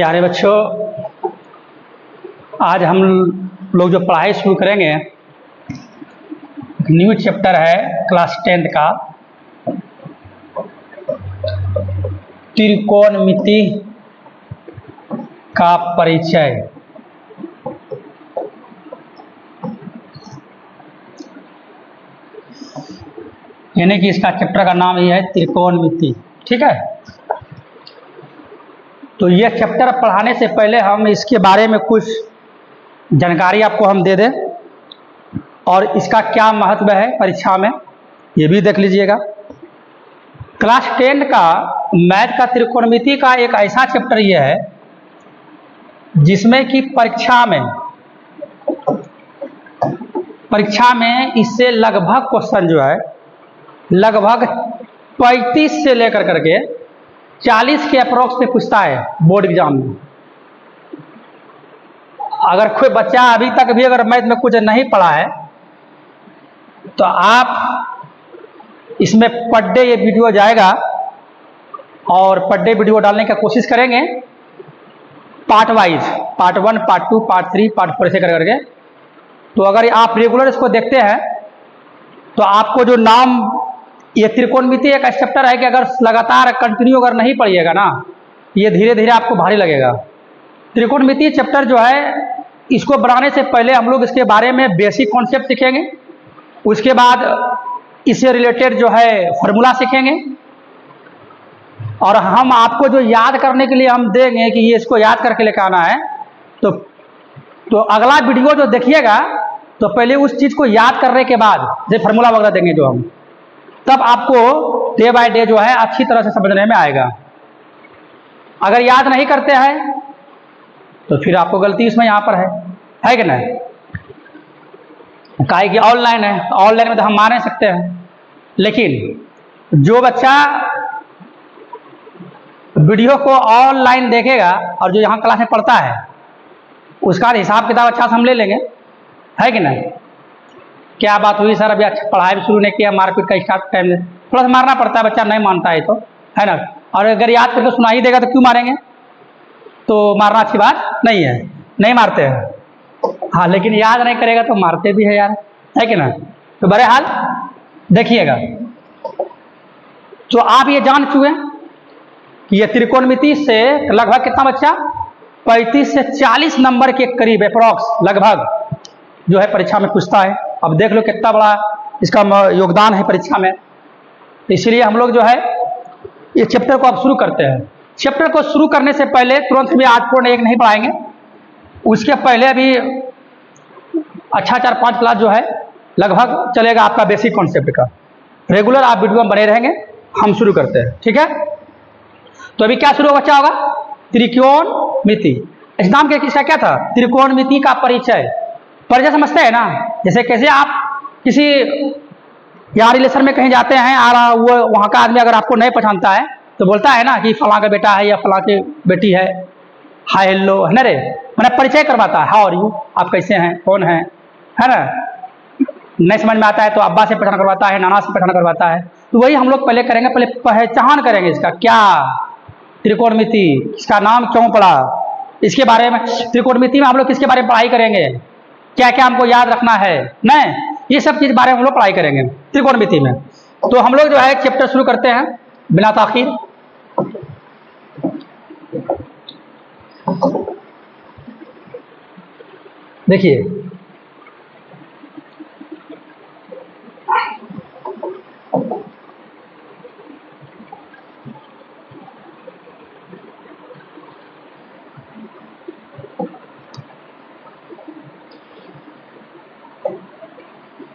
प्यारे बच्चों, आज हम लोग जो पढ़ाई शुरू करेंगे, न्यू चैप्टर है क्लास 10 का, त्रिकोणमिति का परिचय। यानी कि इसका चैप्टर का नाम ये है त्रिकोणमिति। ठीक है, तो यह चैप्टर पढ़ाने से पहले हम इसके बारे में कुछ जानकारी आपको हम दे दें और इसका क्या महत्व है परीक्षा में, ये भी देख लीजिएगा। क्लास 10 का मैथ का त्रिकोणमिति का एक ऐसा चैप्टर ये है जिसमें कि परीक्षा में इससे लगभग क्वेश्चन जो है लगभग 35 से लेकर करके 40 के अप्रोक्स में पूछता है बोर्ड एग्जाम में। अगर कोई बच्चा अभी तक भी अगर मैथ में कुछ नहीं पढ़ा है तो आप इसमें पर डे ये वीडियो जाएगा और पर डे वीडियो डालने की कोशिश करेंगे part wise, part 1, part 2, part 3, part 4 ऐसे कर करके। तो अगर आप रेगुलर इसको देखते हैं तो आपको जो नाम, ये त्रिकोणमिति एक चैप्टर है कि अगर लगातार कंटिन्यू अगर नहीं पढ़िएगा ना, ये धीरे धीरे आपको भारी लगेगा। त्रिकोणमिति चैप्टर जो है, इसको बनाने से पहले हम लोग इसके बारे में बेसिक कॉन्सेप्ट सीखेंगे, उसके बाद इससे रिलेटेड जो है फॉर्मूला सीखेंगे और हम आपको जो याद करने के लिए हम देंगे कि ये इसको याद करके लेकर आना है। तो अगला वीडियो जो देखिएगा तो पहले उस चीज़ को याद करने के बाद जैसे फॉर्मूला वगैरह देंगे जो हम, तब आपको डे बाय डे जो है अच्छी तरह से समझने में आएगा। अगर याद नहीं करते हैं तो फिर आपको गलती इसमें यहाँ पर है कि नहीं? काहे कि ऑनलाइन है, ऑनलाइन में तो हम मान नहीं सकते हैं, लेकिन जो बच्चा वीडियो को ऑनलाइन देखेगा और जो यहाँ क्लास में पढ़ता है उसका हिसाब किताब अच्छा से हम ले लेंगे, है कि नहीं? क्या बात हुई सर, अभी अच्छा पढ़ाई भी शुरू नहीं किया, मारपीट का स्टार्ट टाइम में थोड़ा सा मारना पड़ता है, बच्चा नहीं मानता है तो, है ना? और अगर याद करके सुना ही देगा तो क्यों मारेंगे? तो मारना अच्छी बात नहीं है, नहीं मारते हैं। हाँ, लेकिन याद नहीं करेगा तो मारते भी है यार, है कि ना? तो बहरहाल देखिएगा। तो आप ये जान चुके कि ये त्रिकोणमिति से लगभग कितना बच्चा 35 से 40 नंबर के करीब अप्रॉक्स लगभग जो है परीक्षा में पूछता है। अब देख लो कितना बड़ा इसका योगदान है परीक्षा में। इसलिए हम लोग जो है ये चैप्टर को अब शुरू करते हैं। चैप्टर को शुरू करने से पहले तुरंत भी आज पूर्ण एक नहीं पढ़ाएंगे, उसके पहले अभी अच्छा 4-5 क्लास जो है लगभग चलेगा आपका बेसिक कॉन्सेप्ट का। रेगुलर आप वीडियो में बने रहेंगे। हम शुरू करते हैं, ठीक है? तो अभी क्या शुरू बच्चा होगा? त्रिकोणमिति। इस नाम के किसका क्या था? त्रिकोणमिति का परिचय। परिचय समझते हैं ना? जैसे कैसे आप किसी यहाँ रिलेशन में कहीं जाते हैं और वो वहाँ का आदमी अगर आपको नहीं पहचानता है तो बोलता है ना कि फलां का बेटा है या फलां की बेटी है, हाय हेलो, है ना रे, मैंने परिचय करवाता है, हाउ आर यू, आप कैसे हैं, कौन है ना? नहीं समझ में आता है तो अब्बा से पहचान करवाता है, नाना से पहचान करवाता है। तो वही हम लोग पहले करेंगे, पहले पहचान करेंगे इसका क्या त्रिकोणमिति, इसका नाम क्यों पड़ा, इसके बारे में। त्रिकोणमिति में हम लोग किसके बारे में पढ़ाई करेंगे, क्या क्या हमको याद रखना है, नहीं, ये सब चीज बारे में हम लोग पढ़ाई करेंगे त्रिकोणमिति में। तो हम लोग जो है चैप्टर शुरू करते हैं बिना ताखीर। देखिए,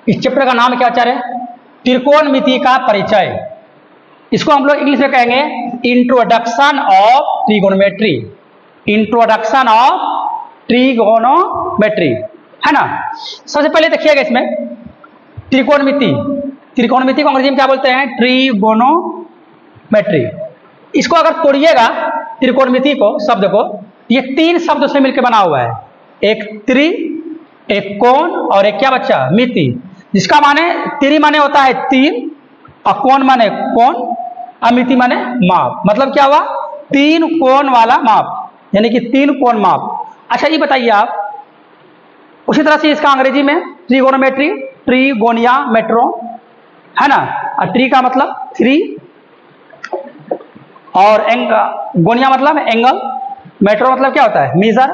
इस चैप्टर का नाम क्या है? त्रिकोणमिति का परिचय। इसको हम लोग इंग्लिश में कहेंगे introduction of trigonometry. Introduction of trigonometry, है ना? सबसे पहले देखिएगा इसमें त्रिकोणमिति। त्रिकोणमिति को अंग्रेजी में क्या बोलते हैं? ट्रिगोनोमेट्री। इसको अगर तोड़िएगा त्रिकोणमिति को, शब्द को, ये 3 शब्द से मिलकर बना हुआ है। एक त्रि, एक कोण और एक क्या बच्चा? मिति। जिसका माने त्रि माने होता है 3 और कोण माने कोण, अमिति माने माप। मतलब क्या हुआ? 3 कोण वाला माप। यानी कि 3 कोण माप। अच्छा ये बताइए आप, उसी तरह से इसका अंग्रेजी में ट्रिगोनोमेट्री, ट्रीगोनिया मेट्रो, है ना। और ट्री का मतलब 3, और गोनिया मतलब एंगल, मेट्रो मतलब क्या होता है मेजर,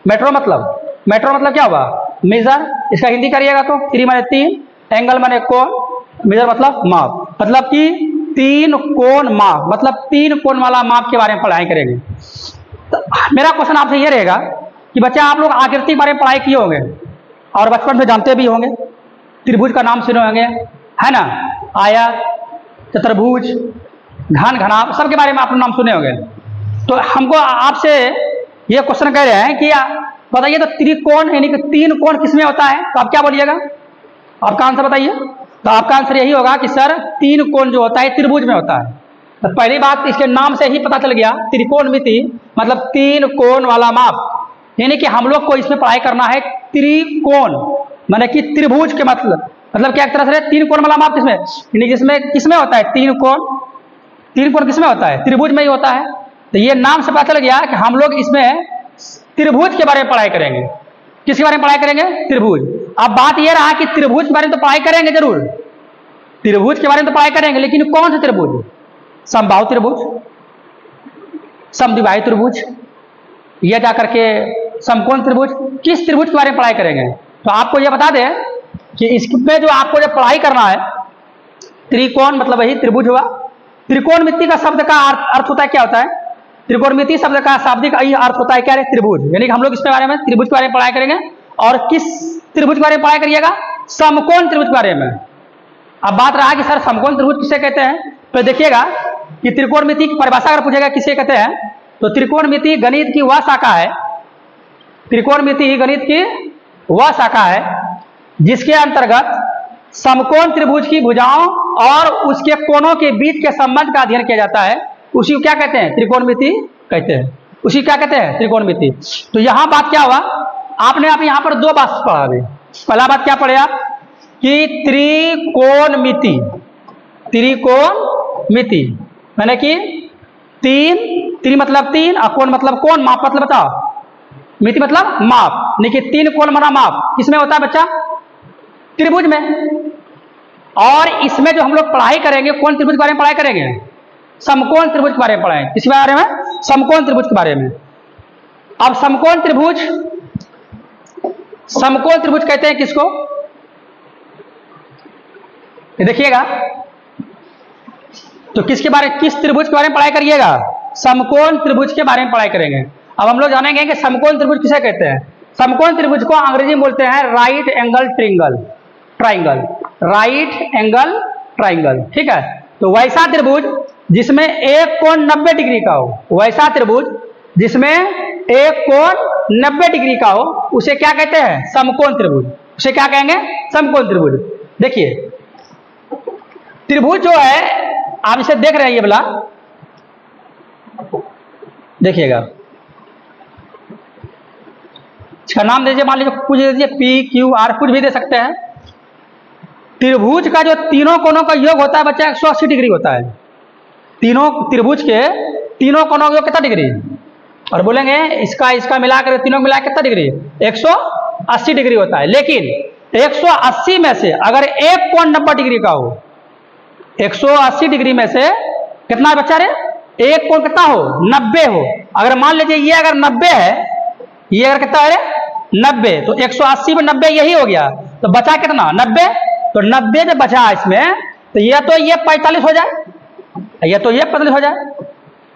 मेट्रो मतलब क्या होगा मेजर। इसका हिंदी करिएगा तो 3 माने 3, एंगल माने कोण, मेजर मतलब माप, मतलब कि 3 कोण माप, मतलब 3 कोण वाला माप के बारे में पढ़ाई करेंगे। तो मेरा क्वेश्चन आपसे ये रहेगा कि बच्चा आप लोग आकृति के बारे में पढ़ाई किए होंगे और बचपन में जानते भी होंगे, त्रिभुज का नाम सुने होंगे, है ना, आयत, चतुर्भुज, घन, घनाभ, सबके बारे में आप नाम सुने होंगे। तो हमको आपसे ये क्वेश्चन कह रहे हैं कि बताइए तो त्रिकोण यानी कि 3 कोण किसमें होता है, तो आप क्या बोलिएगा, आपका आंसर बताइए। तो आपका आंसर यही होगा कि सर 3 कोण जो होता है त्रिभुज में होता है। तो पहली बात इसके नाम से ही पता चल गया, त्रिकोणमिति मतलब 3 कोण वाला माप, यानी कि हम लोग को इसमें पढ़ाई करना है त्रिकोण माने कि त्रिभुज के मतलब क्या एक तरह से 3 कोण वाला माप किसमें, यानी जिसमें किसमें होता है 3 कोण, 3 कोण किसमें होता है त्रिभुज में ही होता है। तो ये नाम से पता चल गया कि हम लोग इसमें त्रिभुज के बारे में पढ़ाई करेंगे। किसके बारे में पढ़ाई करेंगे, त्रिभुज। अब बात यह रहा कि त्रिभुज के बारे में तो पढ़ाई करेंगे जरूर, त्रिभुज के बारे में तो पढ़ाई करेंगे, लेकिन कौन से त्रिभुज, समबाहु त्रिभुज, समद्विबाहु त्रिभुज, यह जाकर के समकोण त्रिभुज, किस त्रिभुज के बारे में पढ़ाई करेंगे। तो आपको यह बता दें कि इसमें जो आपको जब पढ़ाई करना है, त्रिकोण मतलब वही त्रिभुज हुआ। त्रिकोणमिति का शब्द का अर्थ होता है क्या होता है, त्रिकोणमिति शब्द का शाब्दिक अर्थ होता है क्या है त्रिभुज, यानी कि हम लोग इसके बारे में त्रिभुज के बारे में पढ़ाई करेंगे। और किस त्रिभुज के बारे में पढ़ाई करिएगा, समकोण त्रिभुज के बारे में। अब बात रहा कि सर समकोण त्रिभुज किसे कहते हैं, तो देखिएगा कि त्रिकोणमिति की परिभाषा अगर पूछेगा किसे कहते हैं, तो त्रिकोणमिति गणित की वह शाखा है, त्रिकोणमिति गणित की वह शाखा है जिसके अंतर्गत समकोण त्रिभुज की भुजाओं और उसके कोणों के बीच के संबंध का अध्ययन किया जाता है, उसी को क्या कहते हैं त्रिकोणमिति कहते हैं, उसी क्या कहते हैं त्रिकोणमिति। तो यहां बात क्या हुआ, आपने आप यहां पर 2 बात पढ़ा अभी। पहला बात क्या पढ़े आप कि त्रिकोणमिति, त्रिकोणमिति माने कि 3 मतलब 3 और कोण मतलब कोण, माप मतलब बताओ, मिति मतलब माप, यानी कि 3 कोण माना माप किसमें होता है बच्चा, त्रिभुज में। और इसमें जो हम लोग पढ़ाई करेंगे कौन त्रिभुज के बारे में पढ़ाई करेंगे, समकोण त्रिभुज के बारे में पढ़ाएंगे। किसके बारे में, समकोण त्रिभुज के बारे में। अब समकोण त्रिभुज, समकोण त्रिभुज कहते हैं किसको, देखिएगा तो किसके बारे, किस त्रिभुज के बारे में पढ़ाई करिएगा, समकोण त्रिभुज के बारे में पढ़ाई करेंगे। अब हम लोग जानेंगे कि समकोण त्रिभुज किसे कहते हैं। समकोण त्रिभुज को अंग्रेजी में बोलते हैं right angle triangle, right angle triangle, ठीक है। तो वैसा त्रिभुज जिसमें एक कोण 90 डिग्री का हो, वैसा त्रिभुज जिसमें एक कोण 90 डिग्री का हो, उसे क्या कहते हैं, समकोण त्रिभुज। उसे क्या कहेंगे, समकोण त्रिभुज। देखिए त्रिभुज जो है, आप इसे देख रहे हैं ये वाला, देखिएगा इसका नाम दीजिए, मान लीजिए कुछ दे दीजिए पी क्यू आर, कुछ भी दे सकते हैं। त्रिभुज का जो तीनों कोणों का योग होता है बच्चा 180 डिग्री होता है। तीनों त्रिभुज के तीनों कोणों का योग कितना डिग्री, और बोलेंगे इसका मिलाकर तीनों मिला कितना डिग्री, 180 डिग्री होता है। लेकिन 180 में से अगर एक कोण 90 डिग्री का हो, 180 डिग्री में से कितना बच्चा रे, एक कोण कितना हो, 90 हो। अगर मान लीजिए ये अगर 90 है, ये अगर कितना है 90, तो 180 में 90 यही हो गया, तो बचा कितना 90। तो 90 जब बचा इसमें, तो ये तो ये 45 हो जाए, ये तो ये 45 हो जाए,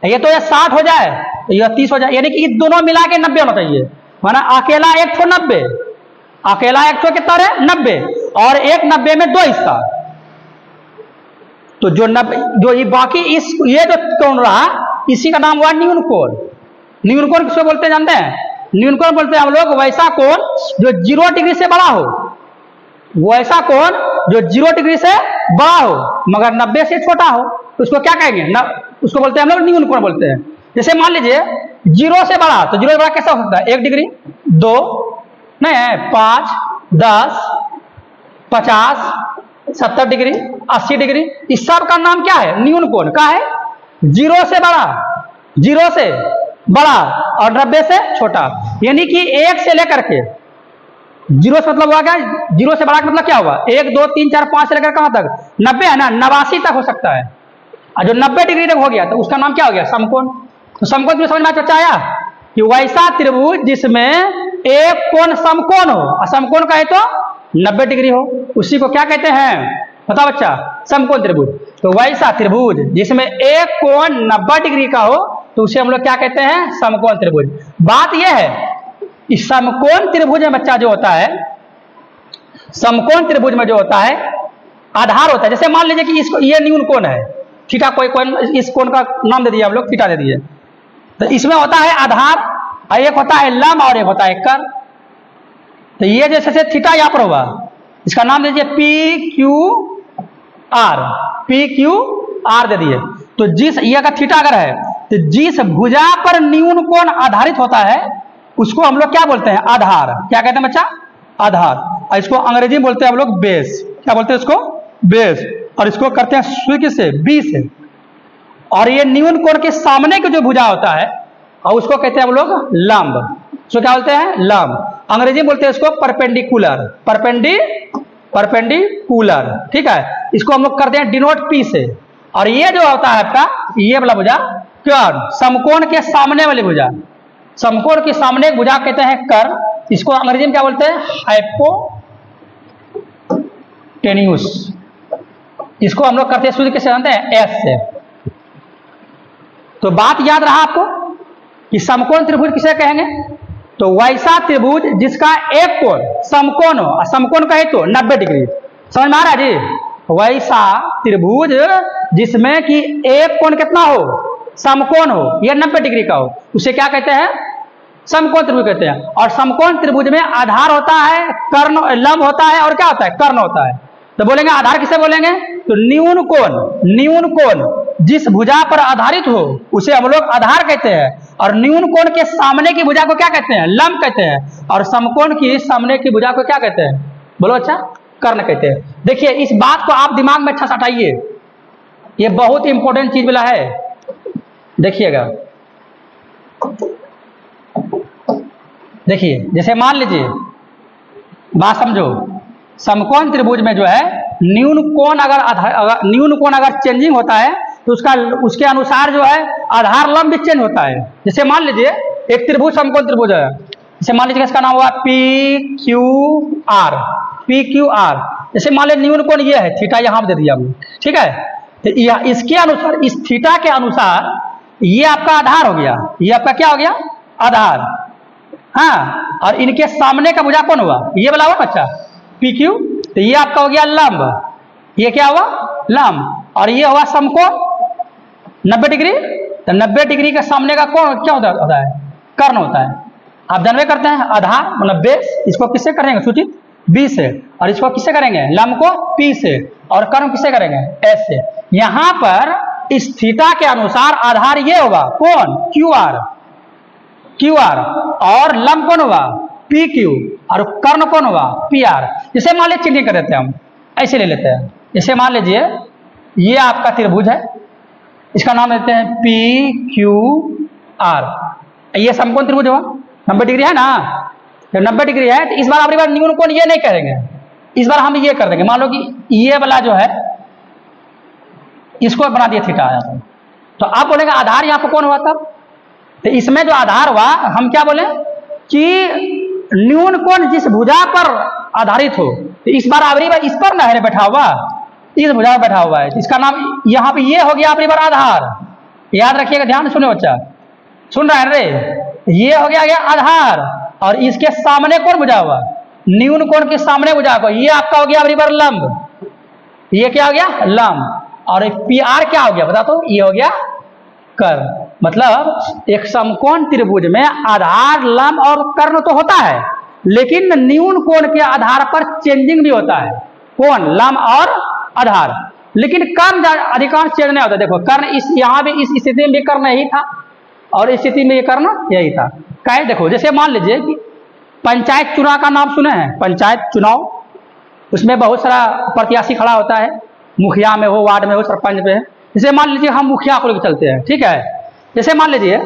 ये तो ये 60 हो जाए, तो ये 30 हो जाए, यानी कि दोनों मिला के 90 होना चाहिए। माना अकेला एक ठो 90, अकेला एक ठो कितना है 90, और एक 90 में 2 हिस्सा, तो जो 90 जो ये बाकी इस ये जो कोण रहा, इसी का नाम हुआ न्यून कोण। न्यून कोण किसको बोलते हैं जानते हैं, न्यून कोण बोलते हैं हम लोग वैसा कोण जो 0 डिग्री से बड़ा हो, वैसा कोण जो 0 डिग्री से बड़ा हो मगर 90 से छोटा हो, तो उसको क्या कहेंगे उसको बोलते हैं हम लोग न्यून कोण बोलते हैं। जैसे मान लीजिए 0 से बड़ा, तो 0 से बड़ा कैसा हो सकता है, 1 डिग्री, 2 नहीं है, 5, 10, 50, 70 डिग्री, 80 डिग्री, इस सब का नाम क्या है, न्यून कोण का है। 0 से बड़ा, 0 से बड़ा और 90 से छोटा, यानी कि 1 से लेकर के 0 से मतलब हुआ क्या, 0 से बड़ा का मतलब क्या हुआ, 1 2 3 4 5 से लेकर कहां तक, 90 है ना, 89 तक हो सकता है। और जो 90 डिग्री तक हो गया तो उसका नाम क्या हो गया, समकोण। तो समकोण में समझ में बच्चा आया कि वैसा त्रिभुज जिसमें एक कोण समकोण हो, और समकोण कहे तो 90 डिग्री हो, उसी को क्या कहते हैं, बताओ बच्चा, समकोण त्रिभुज। तो वैसा त्रिभुज जिसमें एक कोण 90 डिग्री का हो तो उसे हम लोग क्या कहते हैं, समकोण त्रिभुज। बात यह है इस समकोण त्रिभुज में बच्चा जो होता है, समकोण त्रिभुज में जो होता है आधार होता है। जैसे मान लीजिए कि इसको, ये न्यून कोण है थीटा, कोई कोण, इस कोण का नाम दे दिया हम लोग थीटा दे दिए, तो इसमें होता है आधार, और एक होता है लंब और एक होता है कर्ण। तो ये जैसे थीटा यहां पर हुआ, इसका नाम दे दीजिए P Q R, P Q R दे दिए। तो जिस ये का थीटा अगर है तो जिस भुजा पर न्यून कोण आधारित होता है उसको हम लोग क्या बोलते हैं, आधार। क्या कहते हैं बच्चा, आधार। और इसको अंग्रेजी में बोलते हैं हम लोग बेस। क्या बोलते हैं इसको, बेस। और इसको करते हैं सूत्र से, बी से। और ये न्यून कोण के सामने की जो भुजा होता है और उसको कहते हैं हम लोग लंब। उसको क्या बोलते हैं, लंब। अंग्रेजी में बोलते हैं इसको परपेंडिकुलर, परपेंडिकुलर, ठीक है। इसको हम लोग करते हैं डिनोट पी से। और ये जो होता है आपका, ये वाला भुजा कर्ण, समकोण के सामने वाली भुजा, समकोण के सामने एक भुजा कहते हैं कर्ण। इसको अंग्रेजी में क्या बोलते हैं, हाइपोटेन्यूस। इसको हम लोग करते हैं सूर्य किससे जानते हैं, एस से। तो बात याद रहा आपको कि समकोण त्रिभुज किसे कहेंगे, तो वैसा त्रिभुज जिसका एक कोण समकोण हो, और समकोण कहे तो 90 डिग्री। समझ में आ रहा है जी, वैसा त्रिभुज जिसमें कि एक कोण कितना हो, समकोण हो, यह 90 डिग्री का हो, उसे क्या कहते हैं, समकोण त्रिभुज कहते हैं। और समकोण त्रिभुज में आधार होता है कर्ण, लंब होता है, और क्या होता है, कर्ण होता है। तो बोलेंगे आधार किसे बोलेंगे, तो न्यून कोण जिस भुजा पर आधारित हो उसे हम लोग आधार कहते हैं। और न्यून कोण के सामने की भुजा को क्या कहते हैं, लंब कहते हैं। और समकोण की सामने की भुजा को क्या कहते हैं, बोलो अच्छा, कर्ण कहते हैं। देखिए इस बात को आप दिमाग में अच्छा हटाइए, ये बहुत इंपॉर्टेंट चीज वाला है। देखिएगा, देखिए जैसे मान लीजिए, बात समझो, समकोण त्रिभुज में जो है न्यून कोण अगर चेंजिंग होता है तो उसके अनुसार जो है आधार लंब भी चेंज होता है। जैसे मान लीजिए एक त्रिभुज समकोण त्रिभुज है, जैसे मान लीजिए इसका नाम हुआ P Q R, P Q are. जैसे मान लीजिए न्यून कोण ये है, थीटा यहां पर दे दिया हमने, ठीक है। तो इसके अनुसार, इस थीटा के अनुसार ये आपका आधार हो गया, ये आपका क्या हो गया, आधार। हाँ, और इनके सामने का भुजा कौन हुआ, ये वाला हुआ बच्चा, पी क्यू। तो ये आपका हो गया लंब, ये क्या हुआ, लंब। और ये हुआ समकोण 90 डिग्री। तो 90 डिग्री के सामने का कोण क्या होता है, कर्ण होता है। आप जानवे करते हैं, आधार मतलब बेस, इसको किससे करेंगे, सूचित बी से। और इसको किससे करेंगे, लंब को पी से। और कर्ण किससे करेंगे, एस से। यहां पर इस थीटा के अनुसार आधार ये होगा कौन, क्यू आर, और लंब कौन होगा, पी क्यू, और कर्ण कौन होगा, पी आर। जैसे मान लीजिए चिन्ह कर देते हैं हम, ऐसे ले लेते हैं। जैसे मान लीजिए ये आपका त्रिभुज है, इसका नाम देते हैं पी क्यू आर। ये समकोण त्रिभुज हुआ, 90 डिग्री है ना। तो 90 डिग्री है तो इस बार अगली बार न्यून कोण ये नहीं करेंगे, इस बार हम ये कर देंगे। मान लो कि ये वाला जो है इसको बना दिया थीटा आया, तो आप बोलेंगे आधार यहाँ पर कौन हुआ तब। तो इसमें जो आधार हुआ हम क्या बोले कि न्यून कोण जिस भुजा पर आधारित हो। तो इस बार अगली बार इस पर ना है बैठा हुआ, इस भुजा पर बैठा हुआ है, इसका नाम यहाँ पे ये हो गया अगली बार आधार। याद रखिएगा, ध्यान सुनो बच्चा, सुन रहा है रे, ये हो गया आधार। और इसके सामने कौन भुजा हुआ, न्यून कोण के सामने भुजा को, ये आपका हो गया अगली बार लंब, ये क्या हो गया, लंब। और पी आर क्या हो गया बता, तो ये हो गया कर्ण। मतलब एक समकोण त्रिभुज में आधार, लंब और कर्ण तो होता है, लेकिन न्यून कोण के आधार पर चेंजिंग भी होता है, कोण, लंब और आधार। लेकिन कर्ण अधिकांश चेंज नहीं होता। देखो कर्ण यहाँ भी इस स्थिति में भी कर्ण यही था, और इस स्थिति में ये कर्ण यही था। कहे देखो, जैसे मान लीजिए कि पंचायत चुनाव का नाम सुने हैं, पंचायत चुनाव, उसमें बहुत सारा प्रत्याशी खड़ा होता है, मुखिया में हो, वार्ड में हो, सरपंच में है। जैसे मान लीजिए हम मुखिया को लेकर चलते हैं, ठीक है। जैसे मान लीजिए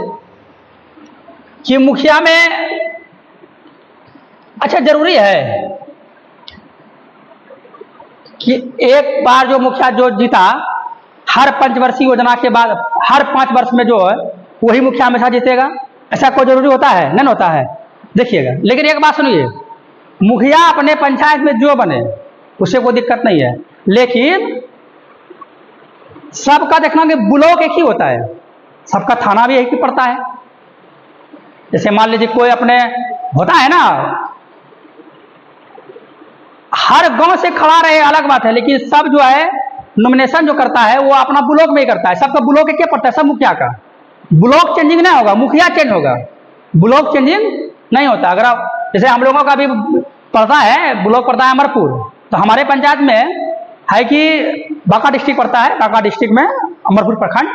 कि मुखिया में, अच्छा जरूरी है कि एक बार जो मुखिया जो जीता, हर पंचवर्षीय योजना के बाद हर 5 वर्ष में जो है वही मुखिया हमेशा जीतेगा? ऐसा कोई जरूरी होता है? नहीं होता है। देखिएगा, लेकिन एक बात सुनिए, मुखिया अपने पंचायत में जो बने उससे कोई दिक्कत नहीं है, लेकिन सबका देखना कि ब्लॉक एक ही होता है, सबका थाना भी एक ही पड़ता है। जैसे मान लीजिए कोई अपने होता है ना, हर गांव से खड़ा रहे अलग बात है, लेकिन सब जो है नॉमिनेशन जो करता है वो अपना ब्लॉक में ही करता है। सबका ब्लॉक एक ही पड़ता है, सब मुखिया का। ब्लॉक चेंजिंग नहीं होगा, मुखिया चेंज होगा, ब्लॉक चेंजिंग नहीं होता। अगर आप जैसे हम लोगों का भी पड़ता है, ब्लॉक पड़ता है अमरपुर, तो हमारे पंचायत में है कि बांका डिस्ट्रिक्ट पड़ता है, बांका डिस्ट्रिक्ट में अमरपुर प्रखंड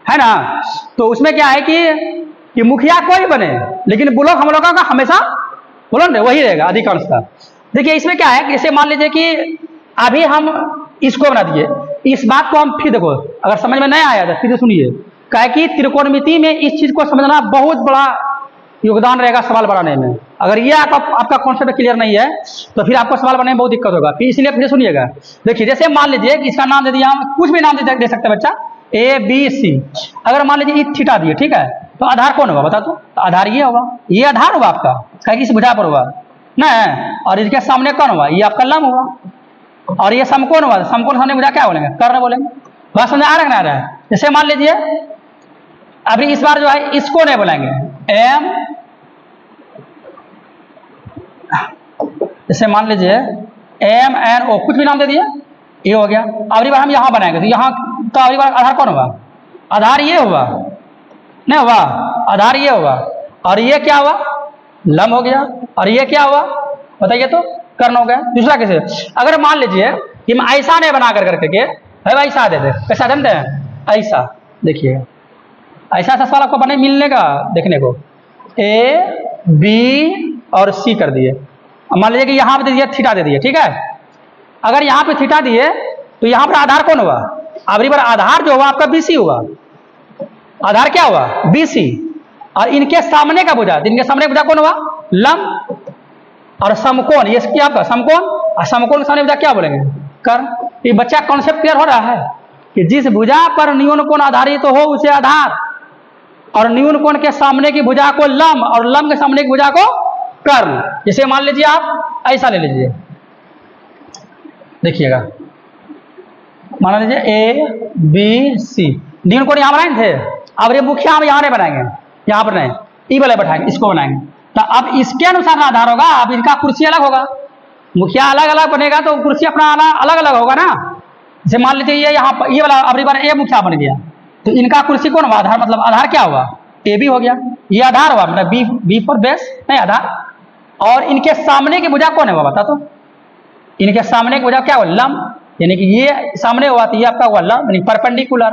है ना। तो उसमें क्या है कि मुखिया कोई बने, लेकिन ब्लॉक हम लोगों का हमेशा बोलो वही रहेगा अधिकांशता। देखिए इसमें क्या है, जैसे मान लीजिए कि अभी हम इसको बना दिए, इस बात को हम फिर देखो, अगर समझ में नहीं आया तो फिर सुनिए। क्या कि त्रिकोणमिति में इस चीज को समझना बहुत बड़ा योगदान रहेगा सवाल बनाने में। अगर ये आपका कॉन्सेप्ट क्लियर नहीं है तो फिर आपको सवाल बनाने में बहुत दिक्कत होगा। फिर इसलिए फिर सुनिएगा। देखिए जैसे मान लीजिए कि इसका नाम दे दिया, हम कुछ भी नाम दे सकते हैं बच्चा, ए बी सी। अगर मान लीजिए थीटा दिए, ठीक है, तो आधार कौन होगा बता? तो आधार ये होगा, ये आधार होगा आपका, क्या किस भुजा पर होगा ना। और इसके सामने कौन होगा? ये आपका लंब होगा। और ये समकोण होगा, समकोण सामने भुजा क्या बोलेंगे? कर्ण बोलेंगे। बात समझ आ रहा है? जैसे मान लीजिए अभी इस बार जो है इसको नहीं बोलेंगे, एम, जैसे मान लीजिए एम एन ओ, कुछ भी नाम दे दिए, ये हो गया। अगली बार हम यहाँ बनाएंगे तो यहाँ, तो अगली बार आधार कौन होगा? आधार ये हुआ, नहीं हुआ? आधार ये हुआ, और ये क्या हुआ? लंब हो गया। और ये क्या हुआ बताइए? तो कर्ण हो गया। दूसरा कैसे? अगर मान लीजिए कि हम ऐसा नहीं बना कर करके भाई ऐसा दे दे, कैसा जानते हैं? ऐसा देखिए, ऐसा सवाल आपको बने मिलने का देखने को, ए बी और सी कर दिए। मान लीजिए कि यहाँ पे दे दिया थीटा दे दिए, ठीक है। अगर यहाँ पे थीटा दिए तो यहाँ पर आधार कौन हुआ? अगली बार आधार जो हुआ आपका बीसी हुआ। आधार क्या हुआ? बीसी। और इनके सामने का भुजा, इनके सामने भुजा कौन हुआ? लंब। और समकोण, ये क्या आपका समकोण, और समकोण के सामने भुजा क्या बोलेंगे? कर्ण। ये बच्चा कॉन्सेप्ट क्लियर हो रहा है कि जिस भुजा पर न्यून कोण आधारित तो हो उसे आधार, और न्यून कोण के सामने की भुजा को लंब, और लंब के सामने की भुजा को कर्ण। जैसे मान लीजिए आप ऐसा ले लीजिए, देखिएगा, मान लीजिए ए बी सी, न्यून कोण यहाँ बनाए थे। अब ये मुखिया हम यहाँ नहीं बनाएंगे, यहाँ पर नहीं, ई वाले बैठाएंगे, इसको बनाएंगे। तो अब इसके अनुसार आधार होगा, अब इनका कुर्सी अलग होगा। मुखिया अलग अलग बनेगा तो कुर्सी अपना अलग अलग होगा ना। जैसे मान लीजिए ये यहाँ पर ये वाला अगली बार ए मुखिया बन गया, तो इनका कुर्सी कौन हुआ? आधार। मतलब आधार क्या हुआ? ए बी हो गया। ये आधार हुआ, मतलब बी फॉर बेस, नहीं आधार। और इनके सामने की भुजा कौन है बता? तो इनके सामने की भुजा क्या हुआ? लंब। यानी कि ये सामने हुआ तो ये आपका हुआ लंब, यानी परपेंडिकुलर।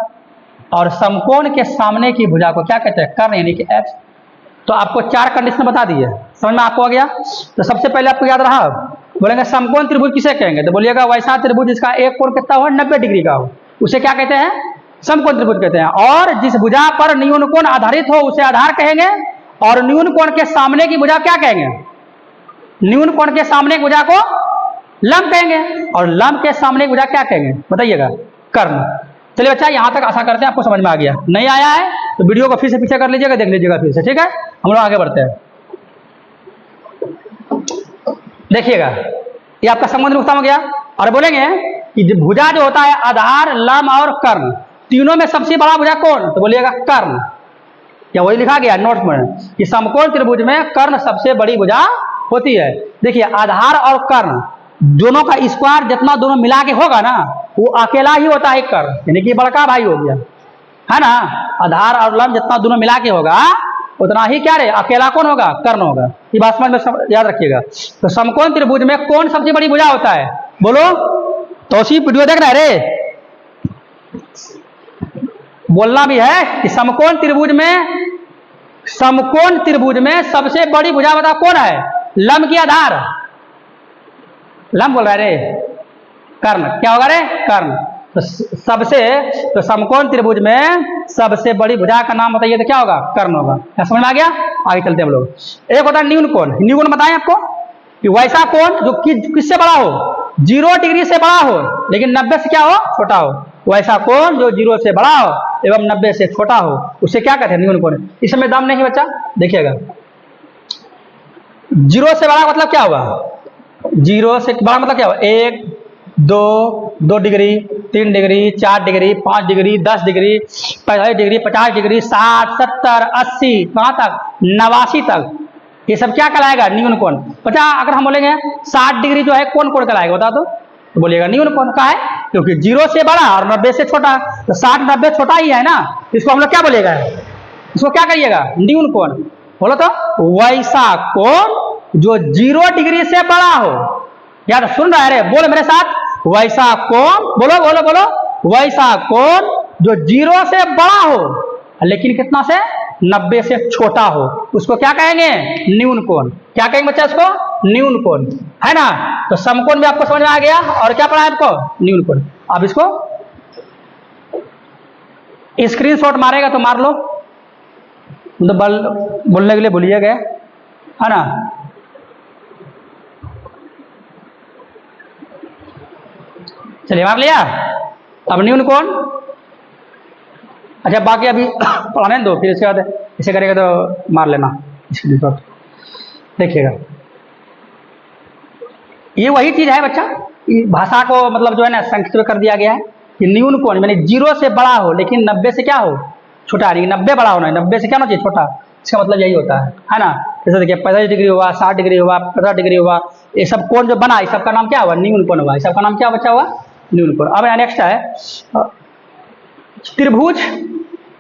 और समकोण के सामने की भुजा को क्या कहते हैं? कर्ण, यानी कि एक्स। तो आपको 4 कंडीशन बता दिए, समझ में आपको आ गया। तो सबसे पहले आपको याद रहा, बोलेंगे समकोण त्रिभुज किसे कहेंगे? तो बोलिएगा वैसा त्रिभुज जिसका एक कोण कितना हो? 90 डिग्री का हो, उसे क्या कहते हैं? समकोण त्रिभुज कहते हैं। और जिस भुजा पर न्यून कोण आधारित हो उसे आधार कहेंगे। और न्यून कोण के सामने की भुजा क्या कहेंगे? न्यून कोण के सामने की भुजा को लंब कहेंगे। और लंब के सामने की भुजा क्या कहेंगे बताइएगा? कर्ण। चलिए बच्चा, यहां तक आशा करते हैं आपको समझ में आ गया। नहीं आया है तो वीडियो को फिर से पीछे कर लीजिएगा, देख लीजिएगा फिर से, ठीक है। हम लोग आगे बढ़ते हैं। देखिएगा, ये आपका संबंध नुकसान हो गया। और बोलेंगे कि भुजा जो होता है आधार, लंब और कर्ण, तीनों में सबसे बड़ा भुजा कौन? तो बोलिएगा कर्ण। क्या वही लिखा गया नोट्स में कि समकोण त्रिभुज में कर्ण सबसे बड़ी भुजा होती है। देखिए आधार और कर्ण दोनों का स्क्वायर जितना दोनों मिला के होगा ना, वो अकेला ही होता है कर्ण, यानी कि बड़का भाई हो गया, है ना। आधार और लंब जितना दोनों मिला के होगा उतना ही क्या रे? अकेला कौन होगा? कर्ण होगा। ये बात समझ में याद रखिएगा। तो समकोण त्रिभुज में कौन सबसे बड़ी भुजा होता है? बोलो तो उसी वीडियो देख रहे रे, बोलना भी है कि समकोण त्रिभुज में सबसे बड़ी भुजा बता कौन है? लंब की आधार? लंब बोल रहा है रे, कर्ण। क्या होगा रे? कर्ण। तो सबसे तो समकोण त्रिभुज में सबसे बड़ी भुजा का नाम बताइए तो क्या होगा? कर्ण होगा। क्या समझ में आ गया? आगे चलते हैं हम लोग। एक होता है न्यून कोण। न्यून कोण बताएं आपको कि वैसा कोण जो किससे बड़ा हो? 0 डिग्री से बड़ा हो लेकिन 90 से क्या हो? छोटा हो। वैसा कोण जो 0 से बड़ा हो एवं 90 से छोटा हो उसे क्या कहते हैं? न्यून कोण। इसमें दम नहीं बच्चा, देखिएगा 0 से बड़ा मतलब क्या होगा? 0 से बड़ा मतलब क्या होगा? 1 2 degree, 3 degree, 4 degree, 5 degree, 10 degree, 45 degree, 50 degree, 60, 70, 80, कहाँ तक? 89 तक। ये सब क्या कहलाएगा? न्यून कोण। बच्चा अगर हम बोलेंगे 60 डिग्री जो है कौन कोण कहलाएगा बता दो? तो बोलिएगा न्यून कोण। का है? क्योंकि 0 से बड़ा और 90 से छोटा, तो 60 90 छोटा ही है ना, इसको हम लोग क्या बोलेगा? इसको क्या करिएगा? न्यून कोण। बोलो तो वैसा कोण जो 0 डिग्री से बड़ा हो। यार सुन रहा है रे? बोल मेरे साथ, वैसा कोण। बोलो बोलो बोलो, वैसा कोण जो 0 से बड़ा हो लेकिन कितना से? 90 से छोटा हो, उसको क्या कहेंगे? न्यून कोण। क्या कहेंगे बच्चा उसको? न्यून कोण, है ना। तो समकोण भी आपको समझ में आ गया। और क्या पढ़ा है आपको? न्यून कोण। अब इसको स्क्रीनशॉट मारेगा तो मार लो, तो बोलने के लिए भूलिए गए, है ना। चलिए मार लिया। अब न्यून कोण। अच्छा बाकी अभी पढ़ाने दो, फिर इसके बाद इसे करेगा तो मार लेना स्क्रीनशॉट। देखिएगा ये वही चीज है बच्चा, भाषा को मतलब जो है ना संक्षिप्त कर दिया गया है कि न्यून कोण यानी 0 से बड़ा हो लेकिन 90 से क्या हो? छोटा। नहीं 90 बड़ा होना है, 90 से क्या होना चाहिए? छोटा। इसका मतलब यही होता है ना। जैसे देखिए 45 डिग्री हुआ, 60 डिग्री हुआ, 50 डिग्री हुआ, ये सब कोण जो बना इस सबका नाम क्या हुआ? न्यून कोण हुआ। इस सबका नाम क्या बच्चा हुआ? न्यून कोण। अब नेक्स्ट है त्रिभुज।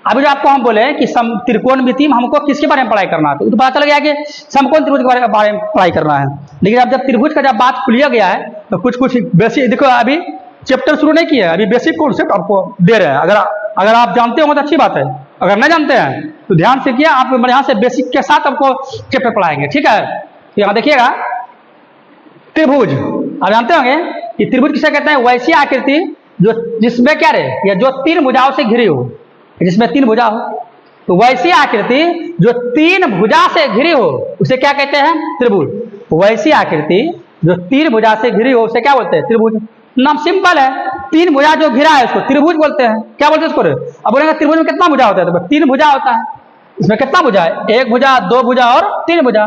अभी जो आपको हम बोले कि त्रिकोणमिति में हमको किसके बारे में पढ़ाई करना है, तो पता चल गया कि समकोण त्रिभुज के बारे में पढ़ाई करना है। लेकिन अब जब त्रिभुज का जब बात खुलिया गया है तो कुछ बेसिक, देखो अभी चैप्टर शुरू नहीं किया है, अभी बेसिक कॉन्सेप्ट आपको दे रहे हैं। अगर आप जानते हो तो अच्छी बात है, अगर नहीं जानते हैं तो ध्यान से किया। आप यहाँ से बेसिक के साथ आपको चैप्टर पढ़ाएंगे, ठीक है। तो यहाँ देखिएगा त्रिभुज, आप जानते होंगे कि त्रिभुज किसे कहते हैं? वैसी आकृति जो जिसमें क्या रहे या जो 3 भुजाओं से घिरी हो, जिसमें 3 भुजा हो। तो वैसी आकृति जो 3 भुजा से घिरी हो उसे क्या कहते हैं? त्रिभुज। वैसी आकृति जो 3 भुजा से घिरी हो उसे क्या बोलते हैं? त्रिभुज। नाम सिंपल है, 3 भुजा जो घिरा है उसको त्रिभुज बोलते हैं। क्या बोलते हैं उसको? अब बोलेंगे त्रिभुज में कितना भुजा होता है? तो 3 भुजा होता है। इसमें कितना भुजा है? 1 भुजा, 2 भुजा और 3 भुजा।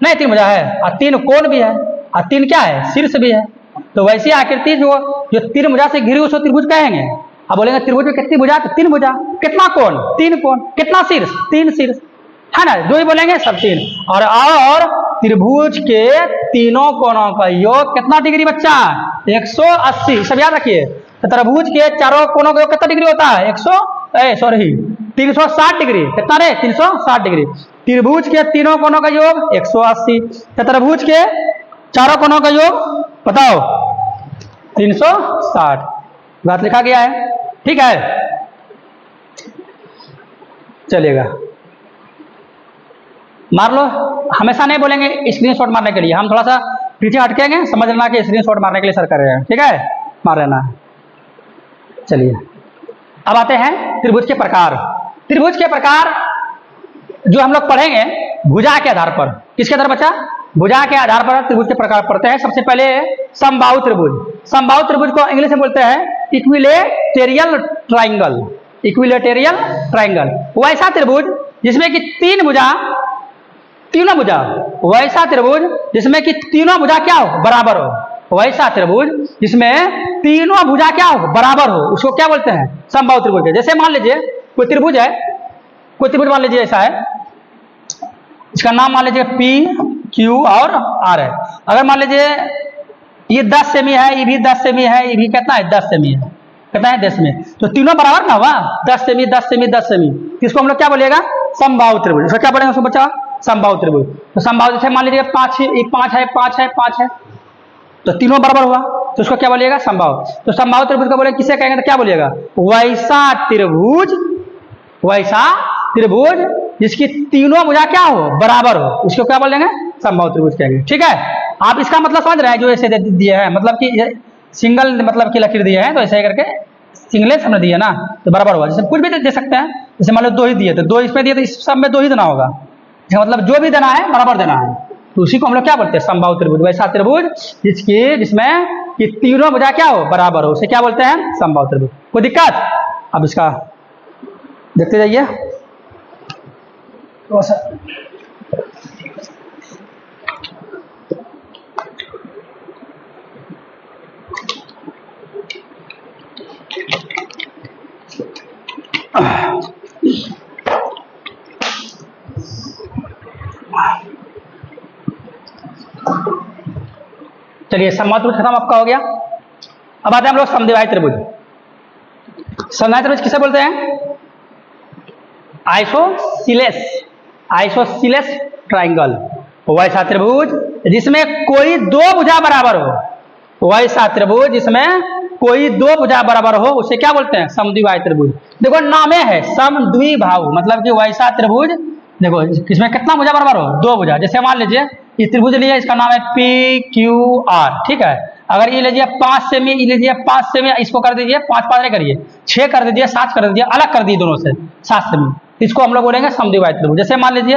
नहीं 3 भुजा है, और 3 कोण भी है, और 3 क्या है? शीर्ष भी है। तो वैसी आकृति जो 3 भुजा से घिरी उसको त्रिभुज कहेंगे। अब बोलेंगे त्रिभुज में कितनी भुजा? तो 3 भुजा। कितना कोण? 3 कोण। कितना शीर्ष? 3 शीर्ष, है ना। जो ही बोलेंगे सब 3। और त्रिभुज के तीनों कोणों का योग कितना डिग्री बच्चा? 180। सब याद रखिए। तो त्रिभुज के चारों कोणों का योग कितना डिग्री होता है? 360 डिग्री। कितना रे? 360 डिग्री। त्रिभुज के तीनों कोणों का योग 180। तो त्रिभुज के चारों कोणों का योग बताओ? 360। बात लिखा गया है, ठीक है। चलिएगा मार लो। हमेशा नहीं बोलेंगे स्क्रीनशॉट मारने के लिए, हम थोड़ा सा पीछे हटकेंगे, समझ लेना कि स्क्रीनशॉट मारने के लिए सर कर रहे हैं, ठीक है। मार लेना। चलिए अब आते हैं त्रिभुज के प्रकार। त्रिभुज के प्रकार जो हम लोग पढ़ेंगे भुजा के आधार पर। किसके आधार बच्चा? भुजा के आधार पर त्रिभुज के प्रकार पढ़ते हैं। सबसे पहले समबाहु त्रिभुज। समबाहु त्रिभुज को इंग्लिश में बोलते हैं इक्विलेटेरियल ट्राइंगल। इक्विलेटेरियल ट्राइंगल वैसा त्रिभुज जिसमें कि 3 भुजा, तीनों भुजा। वैसा त्रिभुज जिसमें कि तीनों भुजा क्या हो? बराबर हो। वैसा त्रिभुज जिसमें तीनों भुजा क्या हो? बराबर हो, उसको क्या बोलते हैं? समबाहु त्रिभुज। जैसे मान लीजिए कोई त्रिभुज है, कोई त्रिभुज मान लीजिए ऐसा है, इसका नाम मान लीजिए P Q और R है। अगर मान लीजिए ये 10 सेमी है, ये भी 10 सेमी है, ये भी कितना है? 10 सेमी है। कितना है? 10 सेमी। तो तीनों बराबर ना हुआ? 10 सेमी 10 सेमी 10 सेमी। इसको हम लोग क्या बोलेगा? समबाहु त्रिभुज। इसको क्या बोलेंगे उसको बच्चा? समबाहु त्रिभुज। तो समबाहु जैसे मान लीजिए 5 है 5 है 5 है 5 है, तो तीनों बराबर हुआ, तो उसको क्या बोलिएगा? समबाहु। तो समबाहु त्रिभुज को बोले किसे कहेंगे? तो क्या बोलिएगा? वैसा त्रिभुज, वैसा त्रिभुज जिसकी तीनों भुजा क्या हो? बराबर हो, उसको क्या बोलेंगे? समबाहु त्रिभुज कहेंगे, ठीक है। आप इसका मतलब समझ रहे हैं? जो ऐसे दिए हैं मतलब कि सिंगल मतलब की लकीर दिए हैं तो ऐसे करके सिंगलेस हमने दिया ना तो बराबर हुआ। जैसे कुछ भी दे सकते हैं, जैसे मान लो 2 ही दिए तो 2 इसमें दिए तो इस सब में 2 ही देना होगा, इसका मतलब जो भी देना है बराबर देना है, तो उसी को हम लोग क्या बोलते हैं समबाहु त्रिभुज। वैसा त्रिभुज जिसमें कि तीनों भुजा क्या हो बराबर हो उसे क्या बोलते हैं समबाहु त्रिभुज। कोई दिक्कत? अब इसका देखते जाइए थोड़ा सा। चलिए समबाहु त्रिभुज खत्म आपका हो गया। अब आते हैं हम लोग समद्विबाही त्रिभुज। समद्विबाही त्रिभुज किसे बोलते हैं? आइसोसीलेस ट्राइंगल। वैसा त्रिभुज जिसमें कोई 2 भुजा बराबर हो, वैसा त्रिभुज जिसमें कोई 2 भुजा बराबर हो उसे क्या बोलते हैं समद्विबाही त्रिभुज। देखो नामे है समद्विबाहु, मतलब कि वैसा त्रिभुज देखो इसमें कितना भुजा बराबर हो 2 भुजा। जैसे मान लीजिए इस त्रिभुज लिया, इसका नाम है PQR, ठीक है। अगर ये लीजिए 5 सेमी, ये लीजिए 5 सेमी, इसको कर दीजिए 5 5 करिए 6 कर दीजिए 7 कर दीजिए, अलग कर दिए दोनों से 7 सेमी, इसको हम लोग बोलेंगे समद्विबाही त्रिभुज। जैसे मान लीजिए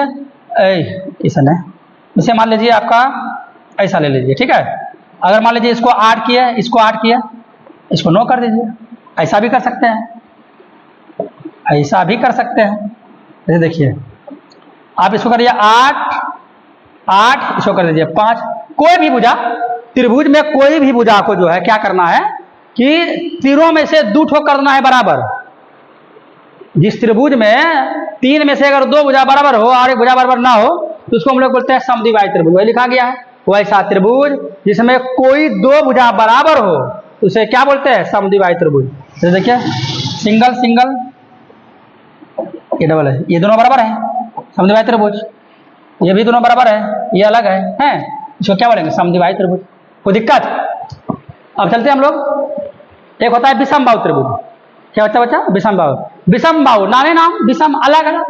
ऐसा नहीं, जैसे मान लीजिए आपका ऐसा ले लीजिए, ठीक है। अगर मान लीजिए इसको 8 किया, इसको 8 किया, इसको 9 कर दीजिए, ऐसा भी कर सकते हैं, ऐसा भी कर सकते हैं। जैसे देखिए आप इसको करिए 8, इसको कर दीजिए 5। कोई भी भुजा त्रिभुज में कोई भी भुजा को जो है क्या करना है कि तीनों में से 2 ठोक करना है बराबर। जिस त्रिभुज में 3 में से अगर 2 भुजा बराबर हो और 1 भुजा बराबर ना हो तो उसको हम लोग बोलते हैं समद्विबाही त्रिभुज। वही लिखा गया है, वैसा त्रिभुज जिसमें कोई 2 भुजा बराबर हो उसे क्या बोलते हैं समद्विबाही त्रिभुज। तो देखिए सिंगल सिंगल, ये डबल है, ये दोनों बराबर है समद्विबाही त्रिभुज। ये भी दोनों बराबर है, ये अलग है, इसको क्या बोलेंगे समद्विबाही त्रिभुज। कोई दिक्कत? अब चलते हैं हम लोग। एक होता है विषमबाहु त्रिभुज। क्या होता है बच्चा? विषमबाहु। विषमबाहु नामे नाम, विषम अलग अलग।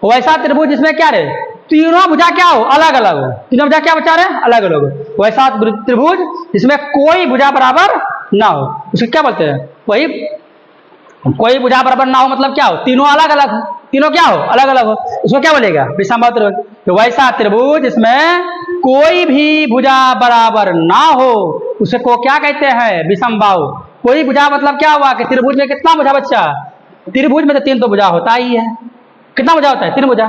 वैसा त्रिभुज जिसमें क्या रहे तीनों भुजा क्या हो अलग अलग हो, तीनों भुजा क्या बचा रहे अलग अलग हो। वैसा त्रिभुज जिसमें कोई भुजा बराबर ना हो उसे क्या बोलते हैं, वही कोई भुजा बराबर ना हो मतलब क्या हो तीनों अलग अलग हो, तीनों क्या हो अलग अलग हो, उसको क्या बोलेगा विषमबाहु त्रिभुज। तो वैसा त्रिभुज जिसमें कोई भी भुजा बराबर ना हो उसे को क्या कहते हैं विषमबाहु। कोई भुजा मतलब क्या हुआ कि त्रिभुज में कितना भुजा बच्चा, त्रिभुज में तो 3 तो भुजा होता ही है। कितना भुजा होता है? 3 भुजा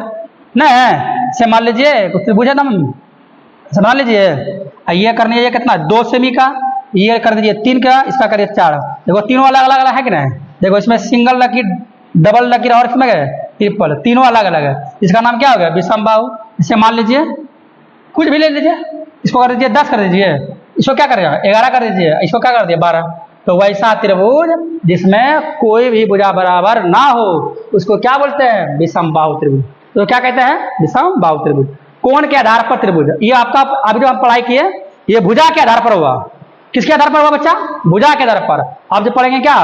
नहीं। से मान लीजिए त्रिभुज है ना, मान लीजिए ये करनी है, ये कितना 2 सेमी का, ये कर दीजिए 3 का, इसका करिए 4। देखो तीनों अलग अलग है कि नहीं। देखो इसमें सिंगल लकीर, डबल लकीर और इसमें ट्रिपल, तीनों अलग अलग है। इसका नाम क्या हो गया विषमबाहु। इसे मान लीजिए कुछ भी ले लीजिए, इसको कर दीजिए 10 कर दीजिए, इसको क्या करेगा 11 कर दीजिए, इसको क्या कर दिया 12। तो वैसा त्रिभुज जिसमें कोई भी भुजा बराबर ना हो उसको क्या बोलते हैं विषमबाहु त्रिभुज। तो क्या कहते हैं विषमबाहु त्रिभुज। कोण के आधार पर त्रिभुज, ये आपका अभी जो हम पढ़ाई किए ये भुजा के आधार पर हुआ। किसके आधार पर हुआ बच्चा? भुजा के आधार पर। आप जो पढ़ेंगे क्या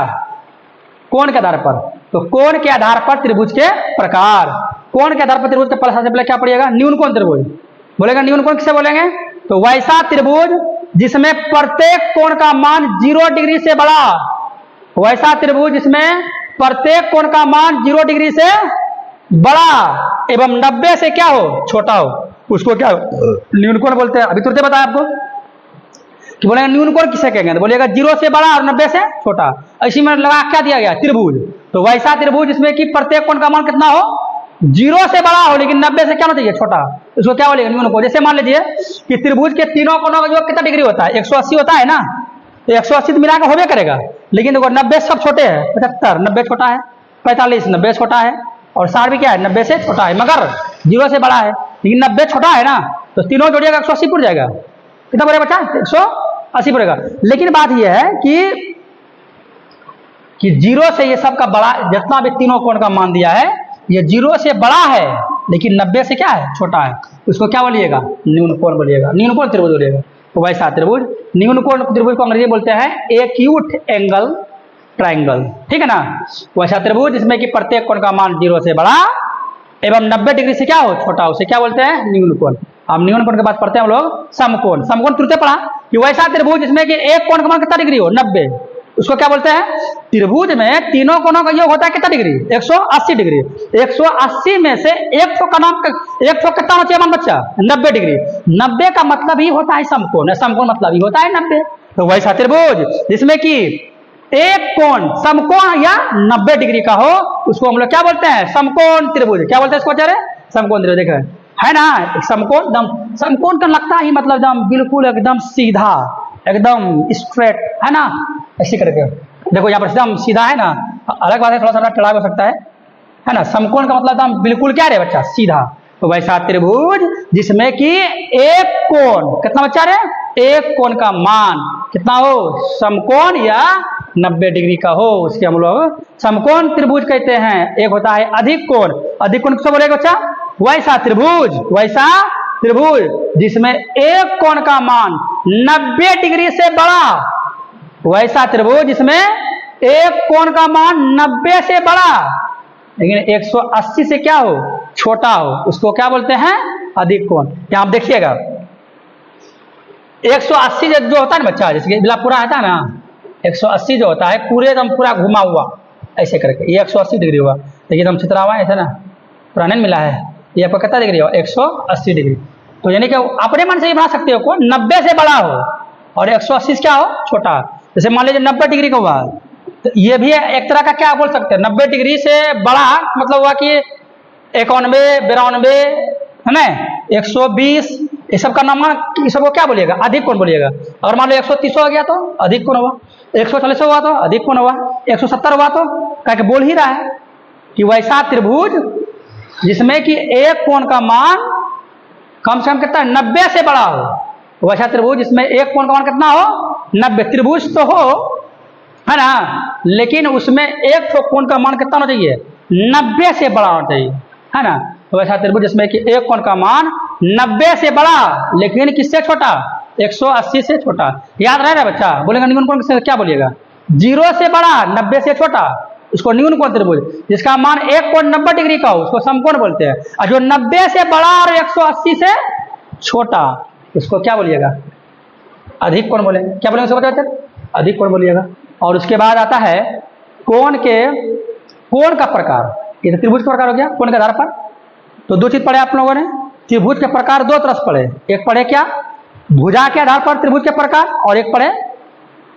कोण के आधार पर, तो कोण के आधार पर त्रिभुज के प्रकार। कोण के आधार पर त्रिभुज के सबसे पहले क्या पड़ेगा न्यून कोण त्रिभुज बोलेगा। न्यून कोण किसे बोलेंगे? तो वैसा त्रिभुज जिसमें प्रत्येक कोण का मान 0 डिग्री से बड़ा, वैसा त्रिभुज जिसमें प्रत्येक कोण का मान 0 डिग्री से बड़ा एवं 90 से क्या हो छोटा हो उसको क्या न्यून कोण बोलते हैं। अभी तुरंत बताया आपको कि बोलेगा न्यून कोण किसे कहेंगे, तो बोलेगा 0 से बड़ा और 90 से छोटा। इसी में लगा क्या दिया गया त्रिभुज। तो वैसा त्रिभुज जिसमें कि प्रत्येक कोण का मान कितना हो 0 से बड़ा हो लेकिन 90 से क्या होना चाहिए छोटा, उसको क्या बोलेगा न्यून कोण। जैसे मान लीजिए कि त्रिभुज के तीनों कोणों का जो कितना डिग्री होता है 180 होता है ना, तो 180 तो मिलाकर होबे करेगा, लेकिन देखो 90 सब छोटे हैं, 75 90 छोटा है, 45 90 छोटा है और 60 भी क्या है 90 से छोटा है, मगर 0 से बड़ा है लेकिन 90 छोटा है ना, तो तीनों जोड़िएगा 180 पूरा जाएगा। कितना पड़ेगा बच्चा 180 पड़ेगा। लेकिन बात यह है कि 0 से ये सब का बड़ा जितना भी तीनों कोण का मान दिया है ये 0 से बड़ा है लेकिन 90 से क्या है छोटा है, उसको क्या बोलिएगा न्यून कोण बोलिएगा, न्यून कोण त्रिभुज बोलिएगा। तो वैसा त्रिभुज न्यून कोण त्रिभुज को अंग्रेजी बोलते हैं एक्यूट एंगल ट्राइंगल, ठीक है ना। वैसा त्रिभुज जिसमें कि प्रत्येक कोण का मान 0 से बड़ा एवं 90 डिग्री से क्या हो छोटा, उसे क्या बोलते हैं न्यून कोण। अब न्यून कोण के बाद पढ़ते हैं हम लोग समकोण। समकोण तुरंत पढ़ा कि वैसा त्रिभुज जिसमें कि एक कोण का मान कितना डिग्री हो 90 उसको क्या बोलते हैं? त्रिभुज में तीनों कोणों का योग होता है कितना डिग्री? 180 डिग्री। 180 में से 100 का नाम 100 कितना होना चाहिए बच्चा? 90 डिग्री। 90 का मतलब ही होता है समकोण, समकोण मतलब ही होता है 90। तो वैसा त्रिभुज जिसमें कि एक कोण समकोण या 90 डिग्री का हो उसको हम लोग क्या बोलते हैं? समकोण त्रिभुज। क्या बोलते हैं इसको बेचारे? समकोण त्रिभुज। देखो है ना, समकोण एकदम, समकोण का लगता ही मतलब एकदम बिल्कुल एकदम सीधा, एकदम स्ट्रेट, है ना, ऐसे करके। देखो यहाँ पर एकदम सीधा है ना, अलग बात है थोड़ा सा टेढ़ा हो सकता है ना। समकोण का मतलब एकदम बिल्कुल क्या रे बच्चा? सीधा। तो वैसा त्रिभुज जिसमें कि एक कोण कितना बच्चा रे? एक कोण का मान कितना हो? समकोण या 90 डिग्री का हो, उसके हम लोग समकोण त्रिभुज कहते हैं। एक होता है अधिक कोण। अधिक कोण किसको बोलेगा बच्चा? वैसा त्रिभुज, वैसा त्रिभुज जिसमें एक कोण का मान 90 डिग्री से बड़ा, वैसा त्रिभुज जिसमें एक कोण का मान 90 से बड़ा लेकिन 180 से क्या हो? छोटा हो, उसको क्या बोलते हैं? अधिक कोण। यहां आप देखिएगा 180 जो होता है ना बच्चा, जैसे बिला पूरा होता है ना, 180 जो होता है पूरे एकदम पूरा घुमा हुआ ऐसे करके, ये 180 डिग्री हुआ। देखिए एकदम चित्रा हुआ ऐसा ना, पूरा नहीं मिला है। ये आपको कितना डिग्री हो? 180 डिग्री। तो यानी कि अपने मन से ही बना सकते हो को 90 से बड़ा हो और 180 से क्या हो? छोटा। जैसे मान लीजिए 90 डिग्री का हुआ, तो ये भी एक तरह का क्या बोल सकते हैं? 90 डिग्री से बड़ा मतलब हुआ कि 91, 92, है ना, 120, ये सब का नाम इस सबको क्या बोलिएगा? अधिक कोण बोलिएगा। अगर मान लो 130 हो गया तो अधिक कोण हुआ, 140 हुआ तो अधिक कोण हुआ, 170 हुआ तो क्या बोल ही रहा है कि वैसा त्रिभुज जिसमें कि एक कोण का मान कम से कम कितना? 90 से बड़ा हो। वैसा त्रिभुज जिसमें एक कोण का मान कितना हो? 90। त्रिभुज तो हो, है ना, लेकिन उसमें एक कोण का मान कितना होना चाहिए? 90 से बड़ा होना चाहिए, है ना। तो वैसा त्रिभुज जिसमें कि एक कोण का मान 90 से बड़ा लेकिन किससे छोटा? 180 से छोटा। याद रह रहा है बच्चा? बोलेगा न्यून कोण से क्या बोलिएगा? 0 से बड़ा 90 से छोटा, उसको न्यून कोण त्रिभुज। जिसका मान एक कोण 90 डिग्री का हो उसको समकोण बोलते हैं, और जो 90 से बड़ा और 180 से छोटा उसको क्या बोलिएगा? अधिक कोण बोलेंगे। क्या बोलेंगे उसको बता? अधिक कोण बोलिएगा। और उसके बाद आता है कोण का प्रकार। ये तो त्रिभुज का प्रकार हो गया कोण के आधार पर। तो दो चीज पढ़े आप लोगों ने, त्रिभुज के प्रकार दो तरह से पढ़े। एक पढ़े क्या? भुजा के आधार पर त्रिभुज के प्रकार, और एक पढ़े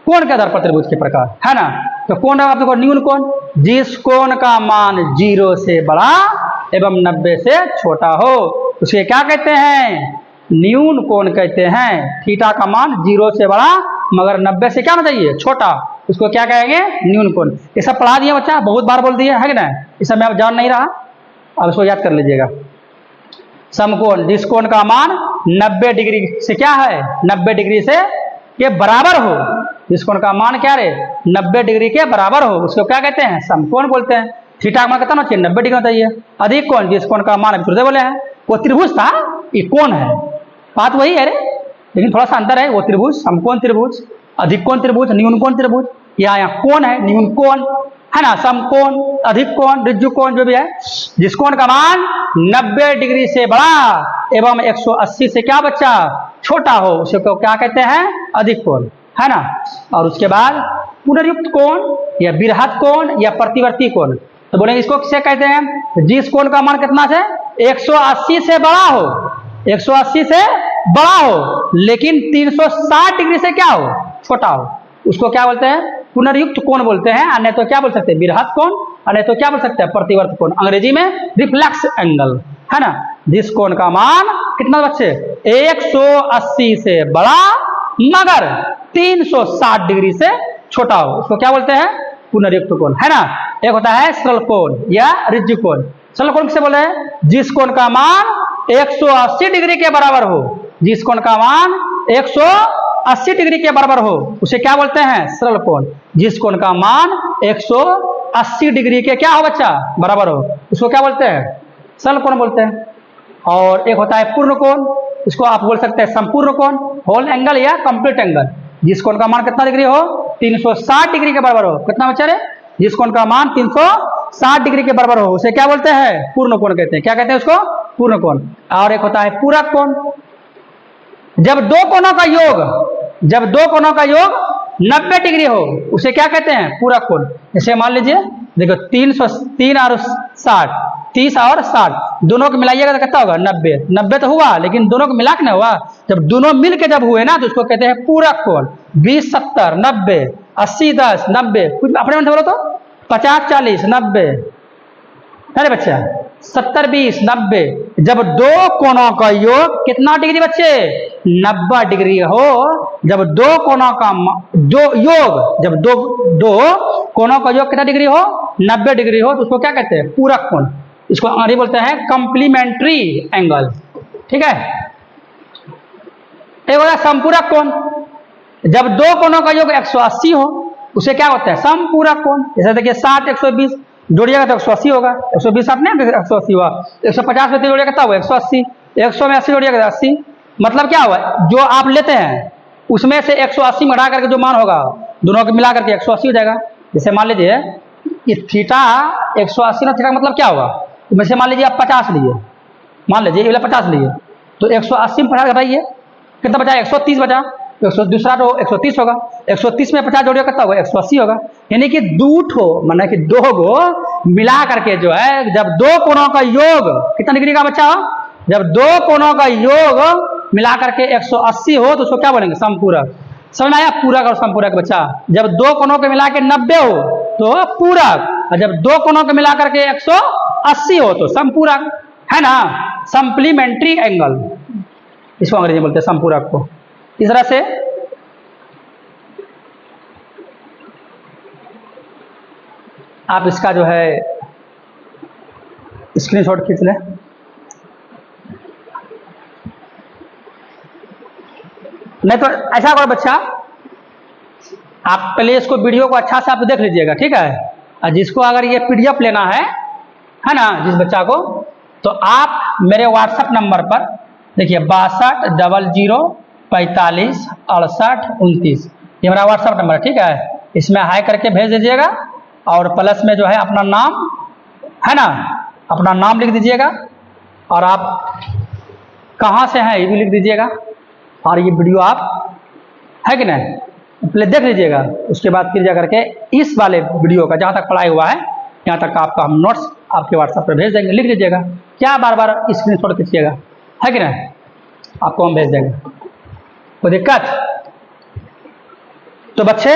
कोण के आधार पर त्रिभुज के प्रकार, है ना। तो कोण आप देखो, न्यून कोण, जिस कोण का मान 0 से बड़ा एवं 90 से छोटा हो उसे क्या कहते हैं? न्यून कोण कहते हैं। थीटा का मान 0 से बड़ा मगर 90 से क्या होना चाहिए? छोटा, उसको क्या कहेंगे? न्यून कोण। ये सब पढ़ा दिया बच्चा, बहुत बार बोल दिया है कि ना, इस समय आप जान नहीं रहा, अब इसको याद कर लीजिएगा। समकोण जिस कोण का मान 90 डिग्री से क्या है? 90 डिग्री से के बराबर हो। जिस कोण का मान क्या रे? 90 डिग्री के बराबर हो उसको क्या कहते हैं? समकोण बोलते हैं। थीटा का मान कितना होना चाहिए? 90 डिग्री होना चाहिए। अधिक कोण जिस कोण का मान अभी तुरंत बोले हैं वो त्रिभुज था, ये कोण है, बात वही है रे, लेकिन थोड़ा सा अंतर है। वो त्रिभुज समकोण त्रिभुज, अधिक कोण त्रिभुज, न्यून कोण त्रिभुज। यहाँ कोण है, न्यून कोण है ना, समकोण, अधिक कोण, ऋजु कोण, जो भी है जिस कोण का मान 90 डिग्री से बड़ा एवं 180 से क्या बच्चा? छोटा हो उसे क्या कहते हैं? अधिक कोण, है ना। और उसके बाद पुनर्युक्त कोण या विरहत कोण या प्रतिवर्ती कोण। तो बोलेंगे इसको किसे कहते हैं? जिस कोण का मान कितना से? 180 से बड़ा हो, 180 से बड़ा हो लेकिन 360 डिग्री से क्या हो? छोटा हो, उसको क्या बोलते हैं? पुनर्युक्त कोण बोलते हैं। अन्य तो क्या बोल सकते हैं? विरहत कोण, अन्य तो क्या बोल सकते हैं? प्रतिवर्त कोण, अंग्रेजी में रिफ्लेक्स एंगल, है ना। जिस कोण का मान कितना बच्चे? 180 से बड़ा मगर 360 डिग्री से छोटा हो उसको क्या बोलते हैं? पुनर्युक्त कोण, है ना। एक होता है सरल कोण या ऋजु कोण। सरल कोण किसे बोले हैं? जिस कोण का मान 180 डिग्री के बराबर हो, जिस कोण का मान 180 डिग्री के बराबर हो उसे क्या बोलते हैं? सरल कोण। जिस कोण का मान 180 डिग्री के क्या हो बच्चा? बराबर हो उसको क्या बोलते हैं? सरल कोण बोलते हैं। और एक होता है पूर्ण कोण, इसको आप बोल सकते हैं संपूर्ण कोण, होल एंगल या कंप्लीट एंगल। जिस कोण का मान कितना डिग्री हो? 360 डिग्री के बराबर हो। कितना बच्चा रे? जिस कोण का मान 360 डिग्री के बराबर हो उसे क्या बोलते हैं? पूर्ण कोण कहते हैं। क्या कहते हैं उसको? पूर्ण कोण। और एक होता है पूरक कोण। जब दो कोणों का योग 90 डिग्री हो उसे क्या कहते हैं? पूरक कोण। जैसे मान लीजिए देखो 3 और 60, 30 और 60 दोनों को मिलाइएगा तो कितना होगा? 90। 90 तो हुआ, लेकिन दोनों को मिला के ना हुआ। जब दोनों मिल के जब हुए ना तो उसको कहते हैं पूरक कोण। 20 70 90, 80 10 90, कुछ अपने मन से बोलो तो 50 40 90, अरे बच्चा 70 20 90। जब दो कोणों का योग कितना डिग्री बच्चे? 90 डिग्री हो। जब दो कोणों का योग, जब दो कोणों का योग कितना डिग्री हो? 90 डिग्री हो तो उसको क्या कहते हैं? पूरक कोण। इसको अंग्रेजी बोलते हैं कॉम्प्लीमेंट्री एंगल। ठीक है। एक होता है समपूरक कोण। जब दो कोणों का योग 180 हो उसे क्या होता है? समपूरक कोण। जैसे देखिए 60 120 जोड़िएगा तो 180 होगा। 120 साथ नहीं 180 हुआ। 150 में जोड़िएगा कितना हुआ? 180। 100 में 80 जोड़िएगा 80। मतलब क्या हुआ? जो आप लेते हैं उसमें से 180 में घटा करके जो मान होगा दोनों को मिला करके 180 हो जाएगा। जैसे मान लीजिए ये थीटा 180 ना, थीटा मतलब क्या होगा? वैसे मान लीजिए आप 50 लिए, मान लीजिए ये 50 लिए तो 180 में 50 घटाइए कितना बचा? 130 बचा। दूसरा तो 130 होगा। 130 में 50 जोड़िएगा कितना होगा? 180 होगा। यानी कि माना कि दो गो मिला करके जो है, जब दो कोणों का योग कितना डिग्री का बच्चा हो? जब दो कोणों का योग मिला करके 180 हो तो उसको क्या बोलेंगे? समपूरक। समझ में आया? पूरक और समपूरक बच्चा। जब दो कोणों के मिला के 90 हो तो पूरक, और जब दो कोणों के मिला करके 180 हो तो समपूरक, है ना? सप्लीमेंट्री एंगल इसको अंग्रेजी में बोलते हैं, समपूरक को। इस तरह से आप इसका जो है स्क्रीनशॉट खींच लें। नहीं तो ऐसा करो बच्चा, आप पहले इसको वीडियो को अच्छा से आप देख लीजिएगा, ठीक है? और जिसको अगर ये पीडीएफ लेना है ना, जिस बच्चा को, तो आप मेरे व्हाट्सएप नंबर पर देखिए 62 00 45 68 29, ये मेरा व्हाट्सएप नंबर है, ठीक है? इसमें हाई करके भेज दीजिएगा और प्लस में जो है अपना नाम, है ना, अपना नाम लिख दीजिएगा और आप कहाँ से हैं ये भी लिख दीजिएगा। और ये वीडियो आप, है कि नहीं, पहले देख लीजिएगा। उसके बाद फिर जा करके इस वाले वीडियो का जहाँ तक पढ़ाई हुआ है यहाँ तक आपका हम नोट्स आपके व्हाट्सएप पर भेज देंगे, लिख लीजिएगा। क्या बार बार स्क्रीनशॉट खींचिएगा, है कि नहीं? आपको हम भेज देंगे, कोई दिक्कत? तो बच्चे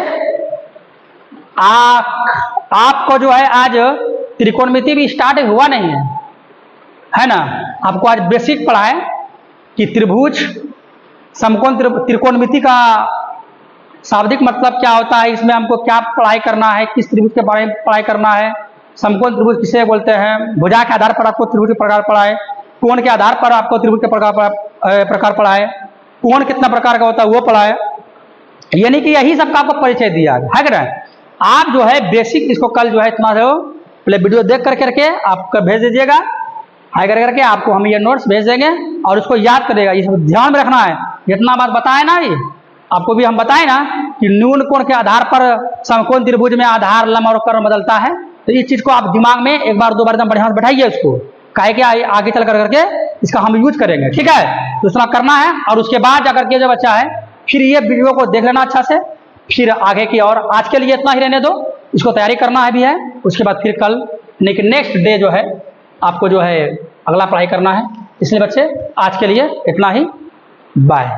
आपको जो है आज त्रिकोणमिति भी स्टार्ट हुआ नहीं है ना? आपको आज बेसिक पढ़ाए कि त्रिभुज, समकोण, त्रिकोणमिति का शाब्दिक मतलब क्या होता है, इसमें हमको क्या पढ़ाई करना है, किस त्रिभुज के बारे में पढ़ाई करना है, समकोण त्रिभुज किसे बोलते हैं, भुजा के आधार पर आपको त्रिभुज के प्रकार पढ़ाए, कोण के आधार पर आपको त्रिभुज के प्रकार पढ़ाए, कोण कितना प्रकार का होता है वो पढ़ाए। यानी कि यही सबका आपको परिचय दिया है कि नहीं? आप जो है बेसिक इसको कल जो है इतना जो पहले वीडियो देख करके आपको भेज दीजिएगा, हाई करके आपको हम ये नोट्स भेज देंगे और उसको याद करेगा। ये सब ध्यान में रखना है, जितना बात बताए ना, ये आपको भी हम बताए ना कि न्यून कोण के आधार पर समकोण त्रिभुज में आधार, लंब और कर्ण बदलता है। तो इस चीज को आप दिमाग में एक बार दो बार एकदम बढ़िया से बैठाइए इसको, काहे कि आगे चल करके इसका हम यूज करेंगे, ठीक है? तो इतना करना है और उसके बाद जाकर के जो बच्चा है फिर ये वीडियो को देख लेना अच्छा से, फिर आगे की। और आज के लिए इतना ही रहने दो, इसको तैयारी करना है भी है। उसके बाद फिर कल नेक्स्ट डे जो है आपको जो है अगला पढ़ाई करना है। इसलिए बच्चे आज के लिए इतना ही, बाय।